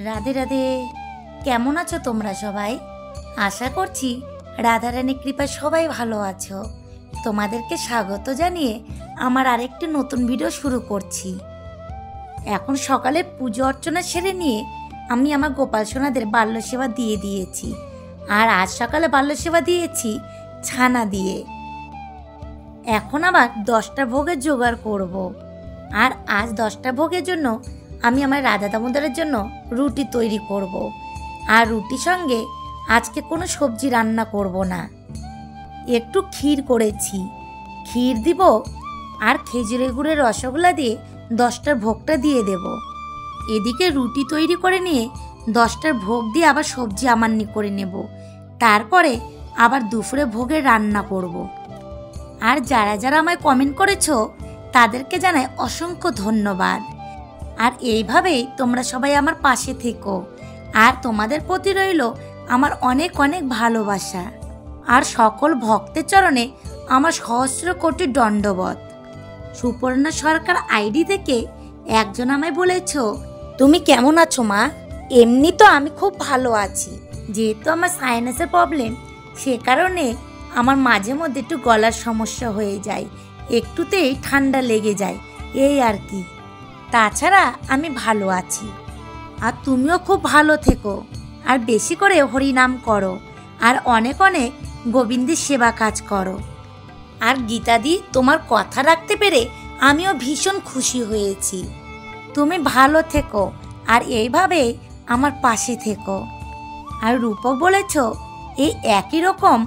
রাধে রাধে। কেমন আছো তোমরা সবাই? আশা করছি রাধারানীর কৃপায় সবাই ভালো আছো। তোমাদেরকে স্বাগত জানিয়ে আমার আরেকটি নতুন ভিডিও শুরু করছি। এখন সকালে পুজো অর্চনা সেরে নিয়ে আমি আমার গোপাল সোনাদের বাল্য সেবা দিয়ে দিয়েছি। আর আজ সকালে বাল্য সেবা দিয়েছি ছানা দিয়ে। এখন আবার 10টা ভোগের জোগাড় করব। আর আজ 10টা ভোগের জন্য আমি আমার রাধা দামোদরের জন্য রুটি তৈরি করব। আর রুটির সঙ্গে আজকে কোনো সবজি রান্না করব না, একটু ক্ষীর করেছি, ক্ষীর দিব আর খেজুরের গুড়ের রসগোল্লা দিয়ে 10টার ভোগটা দিয়ে দেব। এদিকে রুটি তৈরি করে নিয়ে 10টার ভোগ দিয়ে আবার সবজি আমান্নি করে নেব। তারপরে আবার দুপুরে ভোগের রান্না করব। আর যারা যারা আমায় কমেন্ট করেছো তাদেরকে জানাই অসংখ্য ধন্যবাদ। আর এইভাবেই তোমরা সবাই আমার পাশে থেকো। আর তোমাদের প্রতি রইল আমার অনেক অনেক ভালোবাসা। আর সকল ভক্তের চরণে আমার সহস্র কোটি দণ্ডবত। সুপর্ণা সরকার আইডি থেকে একজন আমায় বলেছ, তুমি কেমন আছো মা? এমনি তো আমি খুব ভালো আছি। যেহেতু আমার সাইনাসের প্রবলেম, সে কারণে আমার মাঝে মধ্যে একটু গলার সমস্যা হয়ে যায়, একটুতেই ঠান্ডা লেগে যায়, এই আর কি। তাছাড়া আমি ভালো আছি। আর তুমিও খুব ভালো থেকো। আর বেশি করে হরিনাম করো। আর অনেক অনেক গোবিন্দের সেবা কাজ করো। আর গীতাদি, তোমার কথা রাখতে পেরে আমিও ভীষণ খুশি হয়েছি। তুমি ভালো থেকো আর এইভাবে আমার পাশে থেকো। আর রূপক বলেছ এই একই রকম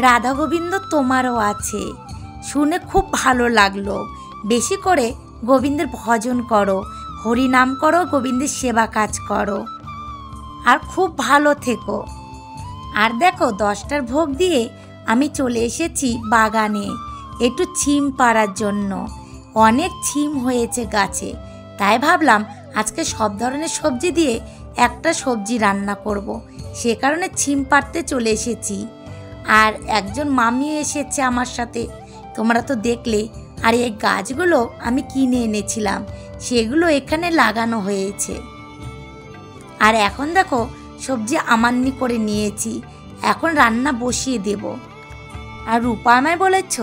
রাধা গোবিন্দ তোমারও আছে, শুনে খুব ভালো লাগলো। বেশি করে গোবিন্দের ভজন করো, হরিনাম করো, গোবিন্দের সেবা কাজ করো। আর খুব ভালো থেকো। আর দেখো 10টার ভোগ দিয়ে আমি চলে এসেছি বাগানে একটু ছিম পাড়ার জন্য। অনেক ছিম হয়েছে গাছে, তাই ভাবলাম আজকে সব ধরনের সবজি দিয়ে একটা সবজি রান্না করব। সে কারণে ছিম পাড়তে চলে এসেছি। আর একজন মামিও এসেছে আমার সাথে, তোমরা তো দেখলে। আর এই গাছগুলো আমি কিনে এনেছিলাম, সেগুলো এখানে লাগানো হয়েছে। আর এখন দেখো সবজি আমান্নি করে নিয়েছি, এখন রান্না বসিয়ে দেব। আর রূপা আমায় বলেছ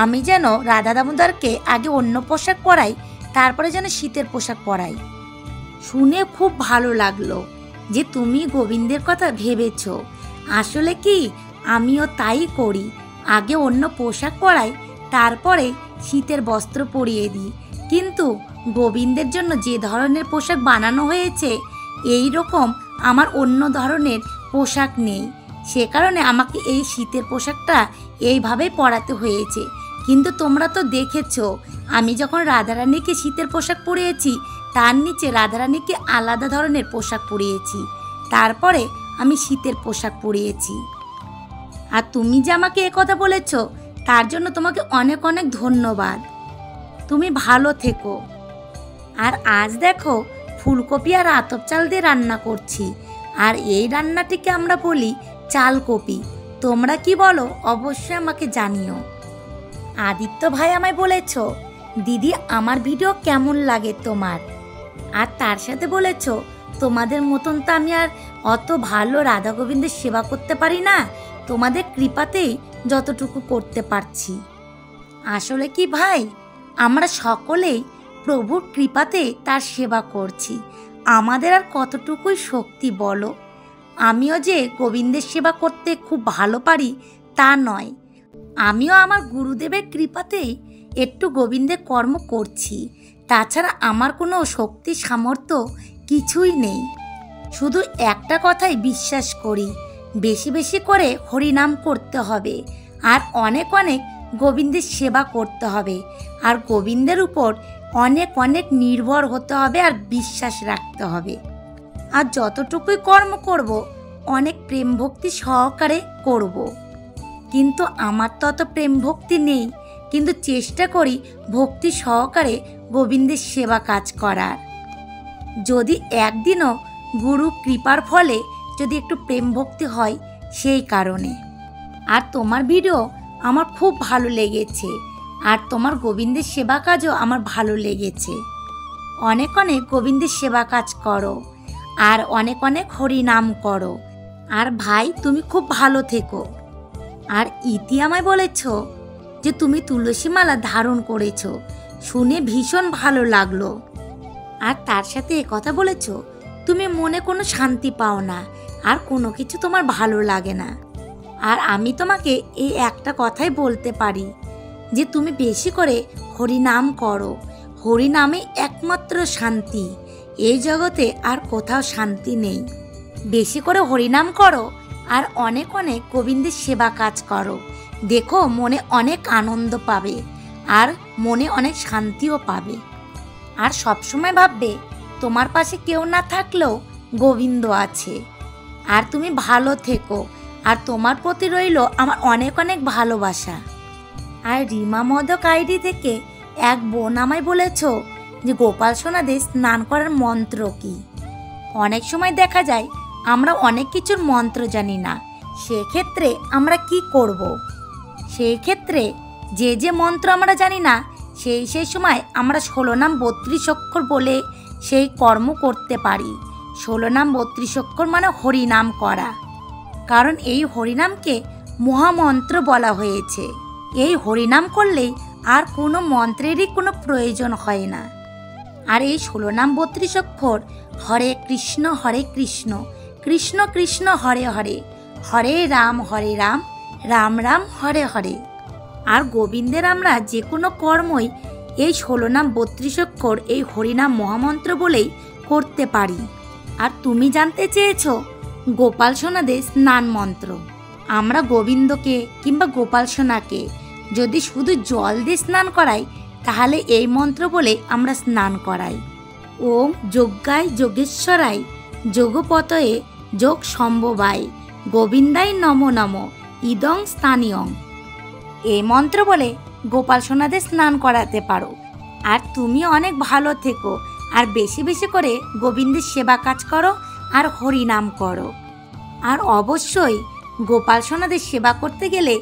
আমি যেন রাধা দামোদরকে আগে অন্য পোশাক পরাই, তারপরে যেন শীতের পোশাক পরাই। শুনে খুব ভালো লাগলো যে তুমি গোবিন্দের কথা ভেবেছ। আসলে কি আমিও তাই করি, আগে অন্য পোশাক পরাই, তারপরে শীতের বস্ত্র পরিয়ে দিই। কিন্তু গোবিন্দের জন্য যে ধরনের পোশাক বানানো হয়েছে, এই রকম আমার অন্য ধরনের পোশাক নেই। সে কারণে আমাকে এই শীতের পোশাকটা এইভাবেই পরাতে হয়েছে। কিন্তু তোমরা তো দেখেছো আমি যখন রাধারানীকে শীতের পোশাক পরিয়েছি, তার নিচে রাধারানীকে আলাদা ধরনের পোশাক পরিয়েছি, তারপরে আমি শীতের পোশাক পরিয়েছি। আর তুমি যে আমাকে একথা বলেছ, তার জন্য তোমাকে অনেক অনেক ধন্যবাদ। তুমি ভালো থেকো। আর আজ দেখো ফুলকপি আর আতপ চাল দিয়ে রান্না করছি। আর এই রান্নাটিকে আমরা বলি চালকপি। তোমরা কি বলো অবশ্যই আমাকে জানিও। আদিত্য ভাই আমায় বলেছ, দিদি আমার ভিডিও কেমন লাগে তোমার? আর তার সাথে বলেছ, তোমাদের মতন তো আমি আর অত ভালো রাধা গোবিন্দের সেবা করতে পারি না, তোমাদের কৃপাতেই যতটুকু করতে পারছি। আসলে কি ভাই, আমরা সকলেই প্রভুর কৃপাতে তার সেবা করছি। আমাদের আর কতটুকুই শক্তি বলো? আমিও যে গোবিন্দের সেবা করতে খুব ভালো পারি তা নয়, আমিও আমার গুরুদেবের কৃপাতেই একটু গোবিন্দের কর্ম করছি। তাছাড়া আমার কোনো শক্তি সামর্থ্য কিছুই নেই। শুধু একটা কথাই বিশ্বাস করি, বেশি বেশি করে হরিনাম করতে হবে আর অনেক অনেক গোবিন্দের সেবা করতে হবে। আর গোবিন্দের উপর অনেক অনেক নির্ভর হতে হবে আর বিশ্বাস রাখতে হবে। আর যতটুকুই কর্ম করব অনেক প্রেম ভক্তি সহকারে করব। কিন্তু আমার তো অত প্রেম ভক্তি নেই, কিন্তু চেষ্টা করি ভক্তি সহকারে গোবিন্দের সেবা কাজ করার। যদি একদিনও গুরু কৃপার ফলে যদি একটু প্রেম ভক্তি হয়, সেই কারণে। আর তোমার ভিডিও আমার খুব ভালো লেগেছে। আর তোমার গোবিন্দের সেবা কাজও আমার ভালো লেগেছে। অনেক অনেক গোবিন্দের সেবা কাজ করো। আর অনেক অনেক হরি নাম করো। আর ভাই তুমি খুব ভালো থেকো। আর ইতি আমায় বলেছ যে তুমি তুলসী মালা ধারণ করেছো, শুনে ভীষণ ভালো লাগলো। আর তার সাথে কথা বলেছ তুমি মনে কোনো শান্তি পাও না, আর কোনো কিছু তোমার ভালো লাগে না। আর আমি তোমাকে এই একটা কথাই বলতে পারি যে তুমি বেশি করে হরিনাম করো। হরিনামে একমাত্র শান্তি, এই জগতে আর কোথাও শান্তি নেই। বেশি করে হরিনাম করো আর অনেক অনেক গোবিন্দের সেবা কাজ করো, দেখো মনে অনেক আনন্দ পাবে আর মনে অনেক শান্তিও পাবে। আর সবসময় ভাববে তোমার পাশে কেউ না থাকলেও গোবিন্দ আছে। আর তুমি ভালো থেকো, আর তোমার প্রতি রইল আমার অনেক অনেক ভালোবাসা। আর রিমা মদক আইডি থেকে এক বোন আমায় বলেছ যে গোপাল সোনাদের স্নান করার মন্ত্র কি। অনেক সময় দেখা যায় আমরা অনেক কিছুর মন্ত্র জানি না, সেক্ষেত্রে আমরা কি করব? সেই ক্ষেত্রে যে যে মন্ত্র আমরা জানি না সেই সময় আমরা 16 নাম 32 অক্ষর বলে সেই কর্ম করতে পারি। 16 নাম 32 অক্ষর মানে হরিনাম করা, কারণ এই হরিনামকে মহামন্ত্র বলা হয়েছে। এই হরিনাম করলেই আর কোনো মন্ত্রেরই কোনো প্রয়োজন হয় না। আর এই 16 নাম 32 অক্ষর হরে কৃষ্ণ কৃষ্ণ কৃষ্ণ হরে হরে, হরে রাম রাম রাম হরে হরে। আর গোবিন্দের আমরা যে কোনো কর্মই এই 16 নাম 32 অক্ষর এই হরিনাম মহামন্ত্র বলেই করতে পারি। আর তুমি জানতে চেয়েছ গোপাল সোনাদের স্নান মন্ত্র। আমরা গোবিন্দকে কিংবা গোপাল সোনাকে যদি শুধু জল দিয়ে স্নান করাই তাহলে এই মন্ত্র বলে আমরা স্নান করাই। ওম যজ্ঞায় যোগেশ্বরায় যোগপতয়ে যোগ সম্ভবায় গোবিন্দায় নমো নমো ইদং স্থানীয়ং। এই মন্ত্র বলে গোপাল সোনাদের স্নান করাতে পারো। আর তুমি অনেক ভালো থেকো, আর বেশি বেশি করে গোবিন্দের সেবা কাজ করো আর হরি নাম করো। আর অবশ্যই গোপাল সোনাদের সেবা করতে গেলে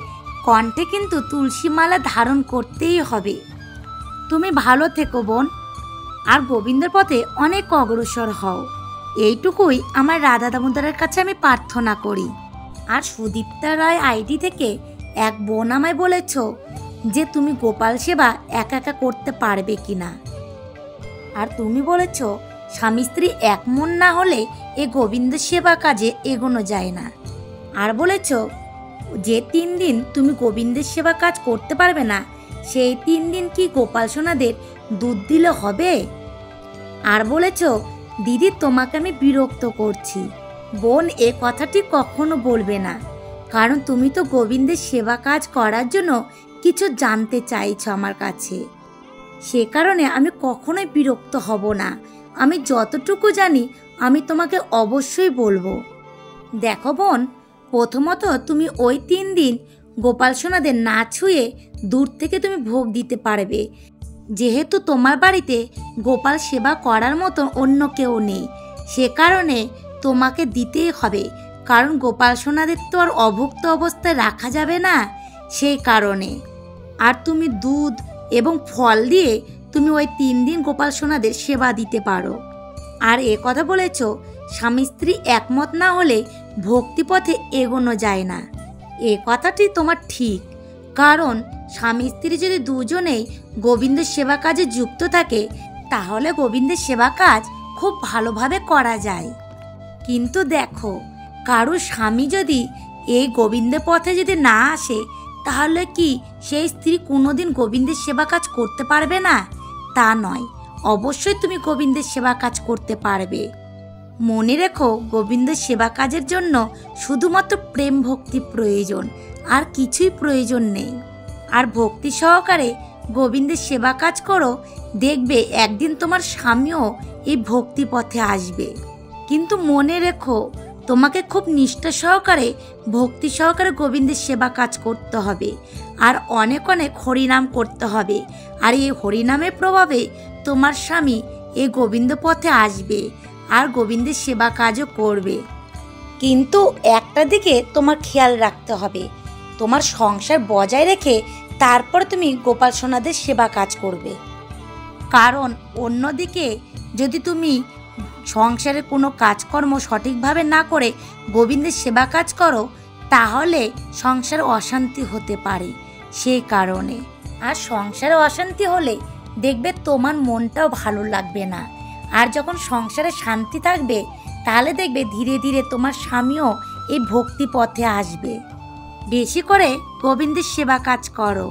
কণ্ঠে কিন্তু তুলসী মালা ধারণ করতেই হবে। তুমি ভালো থেকো বোন, আর গোবিন্দের পথে অনেক অগ্রসর হও, এইটুকুই আমার রাধা দামোদরের কাছে আমি প্রার্থনা করি। আর সুদীপ্তা রায় আইডি থেকে এক বোন আমায় বলেছ যে তুমি গোপাল সেবা একা একা করতে পারবে কিনা। আর তুমি বলেছ স্বামী স্ত্রী এক মন না হলে এ গোবিন্দ সেবা কাজে এগোনো যায় না। আর বলেছ যে 3 দিন তুমি গোবিন্দের সেবা কাজ করতে পারবে না, সেই 3 দিন কি গোপাল সোনাদের দুধ দিলে হবে। আর বলেছ দিদি তোমাকে আমি বিরক্ত করছি। বোন, এ কথাটি কখনো বলবে না, কারণ তুমি তো গোবিন্দের সেবা কাজ করার জন্য কিছু জানতে চাইছো আমার কাছে। সে কারণে আমি কখনোই বিরক্ত হব না। আমি যতটুকু জানি আমি তোমাকে অবশ্যই বলবো। দেখো বোন, প্রথমত তুমি ওই 3 দিন গোপাল সোনাদের না ছুঁয়ে দূর থেকে তুমি ভোগ দিতে পারবে, যেহেতু তোমার বাড়িতে গোপাল সেবা করার মতো অন্য কেউ নেই। সে কারণে তোমাকে দিতেই হবে, কারণ গোপাল সোনাদের তো আর অভুক্ত অবস্থায় রাখা যাবে না, সেই কারণে। আর তুমি দুধ এবং ফল দিয়ে তুমি ওই 3 দিন গোপাল সোনাদের সেবা দিতে পারো। আর এ কথা বলেছ স্বামী স্ত্রী একমত না হলে ভক্তিপথে এগোনো যায় না। এ কথাটি তোমার ঠিক, কারণ স্বামী স্ত্রী যদি দুজনেই গোবিন্দের সেবা কাজে যুক্ত থাকে তাহলে গোবিন্দের সেবা কাজ খুব ভালোভাবে করা যায়। কিন্তু দেখো, কারো স্বামী যদি এই গোবিন্দের পথে যদি না আসে তাহলে কি সেই স্ত্রী কোনোদিন গোবিন্দের সেবা কাজ করতে পারবে না? তা নয়, অবশ্যই তুমি গোবিন্দের সেবা কাজ করতে পারবে। মনে রেখো, গোবিন্দের সেবা কাজের জন্য শুধুমাত্র প্রেম ভক্তি প্রয়োজন, আর কিছুই প্রয়োজন নেই। আর ভক্তি সহকারে গোবিন্দের সেবা কাজ করো, দেখবে একদিন তোমার স্বামীও এই ভক্তি পথে আসবে। কিন্তু মনে রেখো, তোমাকে খুব নিষ্ঠা সহকারে ভক্তি সহকারে গোবিন্দের সেবা কাজ করতে হবে, আর অনেক অনেক হরিনাম করতে হবে। আর এই হরিনামের প্রভাবে তোমার স্বামী এই গোবিন্দ পথে আসবে আর গোবিন্দের সেবা কাজও করবে। কিন্তু একটা দিকে তোমার খেয়াল রাখতে হবে, তোমার সংসার বজায় রেখে তারপর তুমি গোপাল সোনাদের সেবা কাজ করবে। কারণ অন্যদিকে যদি তুমি সংসারের কোনো কাজকর্ম সঠিকভাবে না করে গোবিন্দের সেবা কাজ করো, তাহলে সংসার অশান্তি হতে পারে। সেই কারণে আর সংসারে অশান্তি হলে দেখবে তোমার মনটাও ভালো লাগবে না। আর যখন সংসারে শান্তি থাকবে, তাহলে দেখবে ধীরে ধীরে তোমার স্বামীও এই ভক্তি পথে আসবে। বেশি করে গোবিন্দের সেবা কাজ করো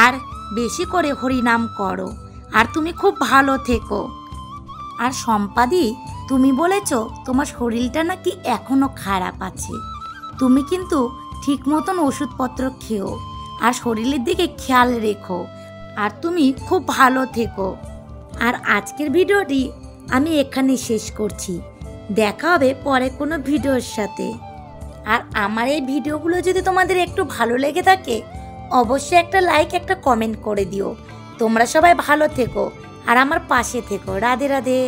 আর বেশি করে হরিনাম করো, আর তুমি খুব ভালো থেকো। আর সম্পাদি, তুমি বলেছ তোমার শরীরটা নাকি এখনো খারাপ আছে, তুমি কিন্তু ঠিক মতন ওষুধপত্র খেও আর শরীরের দিকে খেয়াল রেখো, আর তুমি খুব ভালো থেকো। আর আজকের ভিডিওটি আমি এখানে শেষ করছি। দেখা হবে পরে কোনো ভিডিওর সাথে। আর আমার এই ভিডিওগুলো যদি তোমাদের একটু ভালো লেগে থাকে, অবশ্যই একটা লাইক, একটা কমেন্ট করে দিও। তোমরা সবাই ভালো থেকো আর আমার পাশে থেকো। রাধে রাধে।